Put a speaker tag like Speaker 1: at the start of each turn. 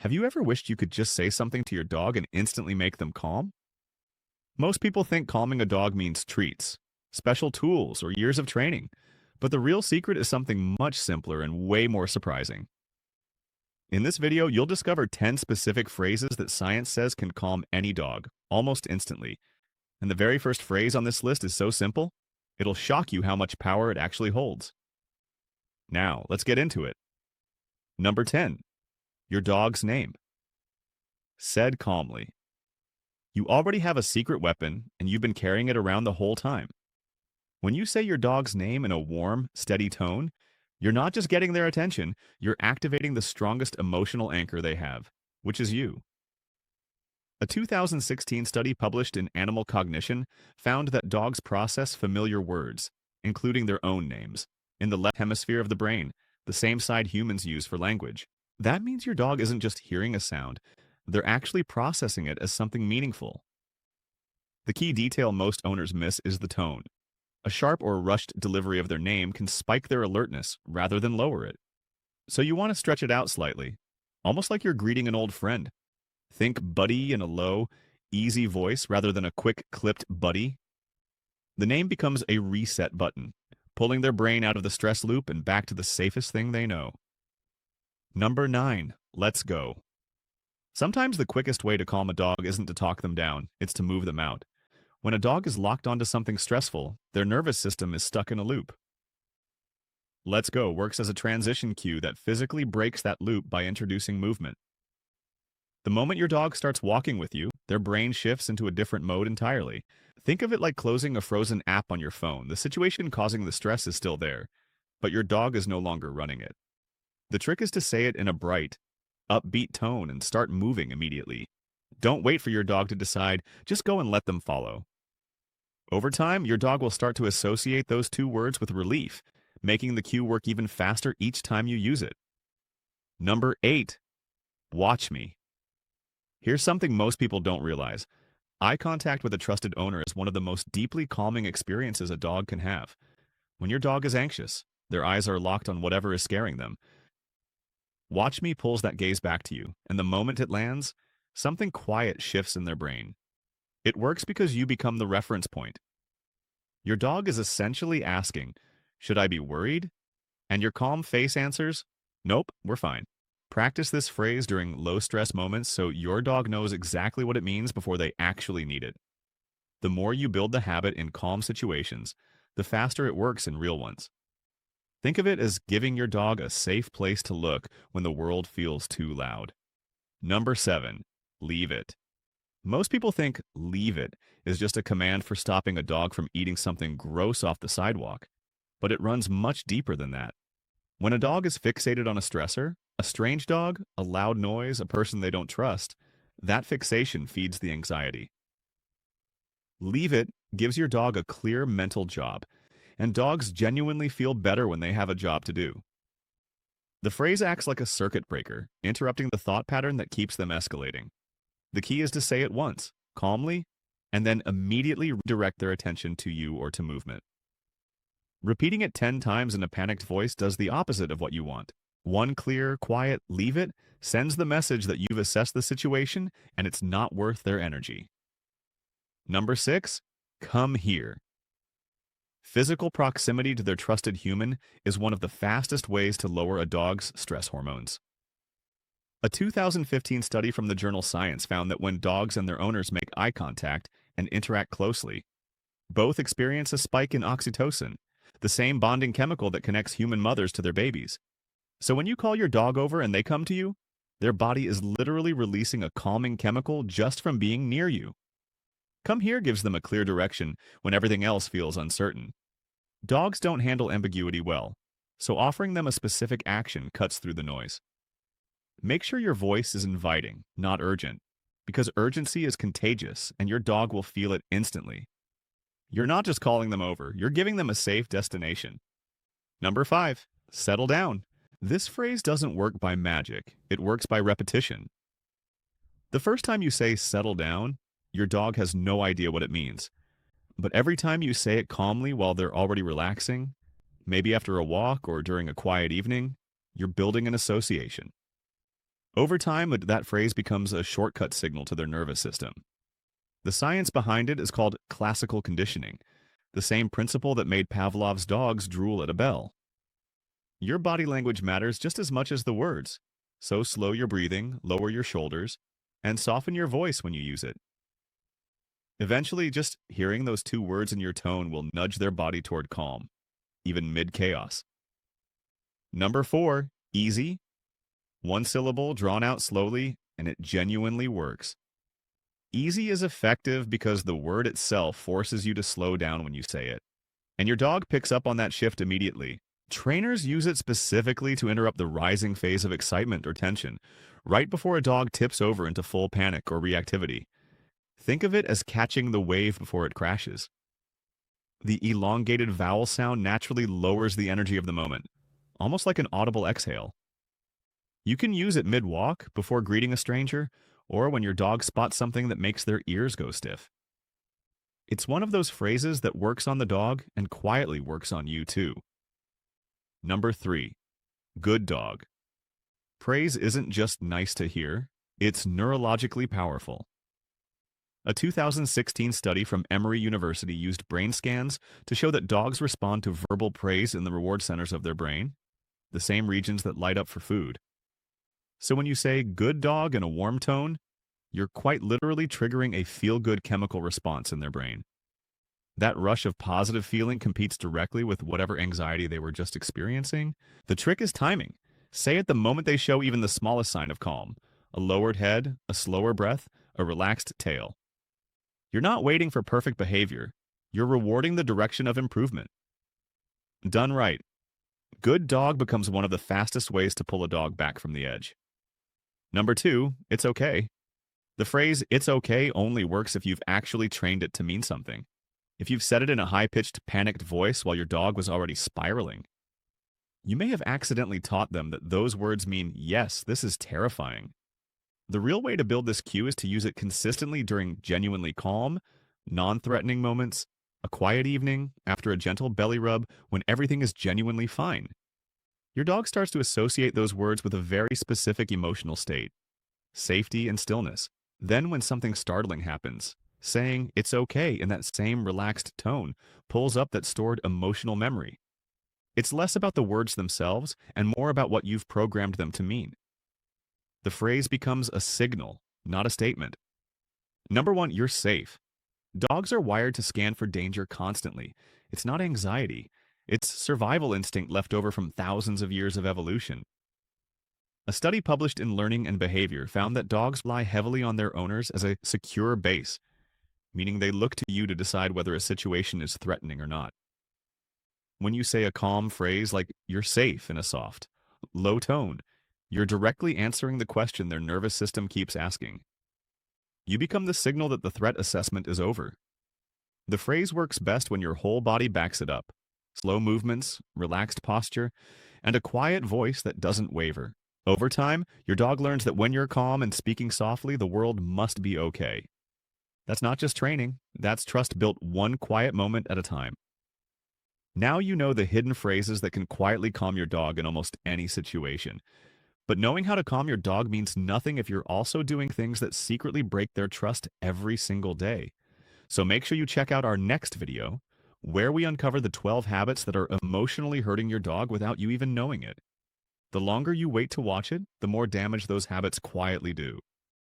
Speaker 1: Have you ever wished you could just say something to your dog and instantly make them calm? Most people think calming a dog means treats, special tools, or years of training, but the real secret is something much simpler and way more surprising. In this video, you'll discover 10 specific phrases that science says can calm any dog, almost instantly. And the very first phrase on this list is so simple, it'll shock you how much power it actually holds. Now, let's get into it. Number 10. Your dog's name. Said calmly. You already have a secret weapon, and you've been carrying it around the whole time. When you say your dog's name in a warm, steady tone, you're not just getting their attention, you're activating the strongest emotional anchor they have, which is you. A 2016 study published in Animal Cognition found that dogs process familiar words, including their own names, in the left hemisphere of the brain, the same side humans use for language. That means your dog isn't just hearing a sound, they're actually processing it as something meaningful. The key detail most owners miss is the tone. A sharp or rushed delivery of their name can spike their alertness rather than lower it. So you want to stretch it out slightly, almost like you're greeting an old friend. Think buddy in a low, easy voice rather than a quick, clipped buddy. The name becomes a reset button, pulling their brain out of the stress loop and back to the safest thing they know. Number 9. Let's go. Sometimes the quickest way to calm a dog isn't to talk them down, it's to move them out. When a dog is locked onto something stressful, their nervous system is stuck in a loop. Let's go works as a transition cue that physically breaks that loop by introducing movement. The moment your dog starts walking with you, their brain shifts into a different mode entirely. Think of it like closing a frozen app on your phone. The situation causing the stress is still there, but your dog is no longer running it. The trick is to say it in a bright, upbeat tone and start moving immediately. Don't wait for your dog to decide, just go and let them follow. Over time, your dog will start to associate those two words with relief, making the cue work even faster each time you use it. Number 8. Watch me. Here's something most people don't realize. Eye contact with a trusted owner is one of the most deeply calming experiences a dog can have. When your dog is anxious, their eyes are locked on whatever is scaring them. Watch me pulls that gaze back to you, and the moment it lands, something quiet shifts in their brain. It works because you become the reference point. Your dog is essentially asking, should I be worried? And your calm face answers, nope, we're fine. Practice this phrase during low-stress moments so your dog knows exactly what it means before they actually need it. The more you build the habit in calm situations, the faster it works in real ones. Think of it as giving your dog a safe place to look when the world feels too loud. Number 7. Leave it. Most people think leave it is just a command for stopping a dog from eating something gross off the sidewalk, but it runs much deeper than that. When a dog is fixated on a stressor, a strange dog, a loud noise, a person they don't trust, that fixation feeds the anxiety. Leave it gives your dog a clear mental job, and dogs genuinely feel better when they have a job to do. The phrase acts like a circuit breaker, interrupting the thought pattern that keeps them escalating. The key is to say it once, calmly, and then immediately redirect their attention to you or to movement. Repeating it 10 times in a panicked voice does the opposite of what you want. One clear, quiet leave it sends the message that you've assessed the situation and it's not worth their energy. Number 6. Come here. Physical proximity to their trusted human is one of the fastest ways to lower a dog's stress hormones. A 2015 study from the journal Science found that when dogs and their owners make eye contact and interact closely, both experience a spike in oxytocin, the same bonding chemical that connects human mothers to their babies. So when you call your dog over and they come to you, their body is literally releasing a calming chemical just from being near you. Come here gives them a clear direction when everything else feels uncertain. Dogs don't handle ambiguity well, so offering them a specific action cuts through the noise. Make sure your voice is inviting, not urgent, because urgency is contagious and your dog will feel it instantly. You're not just calling them over, you're giving them a safe destination. Number 5. Settle down. This phrase doesn't work by magic, it works by repetition. The first time you say settle down, your dog has no idea what it means. But every time you say it calmly while they're already relaxing, maybe after a walk or during a quiet evening, you're building an association. Over time, that phrase becomes a shortcut signal to their nervous system. The science behind it is called classical conditioning, the same principle that made Pavlov's dogs drool at a bell. Your body language matters just as much as the words, so slow your breathing, lower your shoulders, and soften your voice when you use it. Eventually, just hearing those two words in your tone will nudge their body toward calm, even mid-chaos. Number 4, easy. One syllable drawn out slowly, and it genuinely works. Easy is effective because the word itself forces you to slow down when you say it, and your dog picks up on that shift immediately. Trainers use it specifically to interrupt the rising phase of excitement or tension, right before a dog tips over into full panic or reactivity. Think of it as catching the wave before it crashes. The elongated vowel sound naturally lowers the energy of the moment, almost like an audible exhale. You can use it mid-walk, before greeting a stranger, or when your dog spots something that makes their ears go stiff. It's one of those phrases that works on the dog and quietly works on you too. Number 3, good dog. Praise isn't just nice to hear, it's neurologically powerful. A 2016 study from Emory University used brain scans to show that dogs respond to verbal praise in the reward centers of their brain, the same regions that light up for food. So when you say good dog in a warm tone, you're quite literally triggering a feel-good chemical response in their brain. That rush of positive feeling competes directly with whatever anxiety they were just experiencing. The trick is timing. Say it the moment they show even the smallest sign of calm. A lowered head, a slower breath, a relaxed tail. You're not waiting for perfect behavior. You're rewarding the direction of improvement. Done right, good dog becomes one of the fastest ways to pull a dog back from the edge. Number 2, it's okay. The phrase, it's okay, only works if you've actually trained it to mean something. If you've said it in a high-pitched, panicked voice while your dog was already spiraling, you may have accidentally taught them that those words mean, yes, this is terrifying. The real way to build this cue is to use it consistently during genuinely calm, non-threatening moments, a quiet evening, after a gentle belly rub, when everything is genuinely fine. Your dog starts to associate those words with a very specific emotional state, safety and stillness. Then when something startling happens, saying it's okay in that same relaxed tone pulls up that stored emotional memory. It's less about the words themselves and more about what you've programmed them to mean. The phrase becomes a signal, not a statement. Number 1, you're safe. Dogs are wired to scan for danger constantly. It's not anxiety. It's survival instinct left over from thousands of years of evolution. A study published in Learning and Behavior found that dogs rely heavily on their owners as a secure base, meaning they look to you to decide whether a situation is threatening or not. When you say a calm phrase like, you're safe, in a soft, low tone, you're directly answering the question their nervous system keeps asking. You become the signal that the threat assessment is over. The phrase works best when your whole body backs it up. Slow movements, relaxed posture, and a quiet voice that doesn't waver. Over time, your dog learns that when you're calm and speaking softly, the world must be okay. That's not just training, that's trust built one quiet moment at a time. Now you know the hidden phrases that can quietly calm your dog in almost any situation. But knowing how to calm your dog means nothing if you're also doing things that secretly break their trust every single day. So make sure you check out our next video, where we uncover the 12 habits that are emotionally hurting your dog without you even knowing it. The longer you wait to watch it, the more damage those habits quietly do.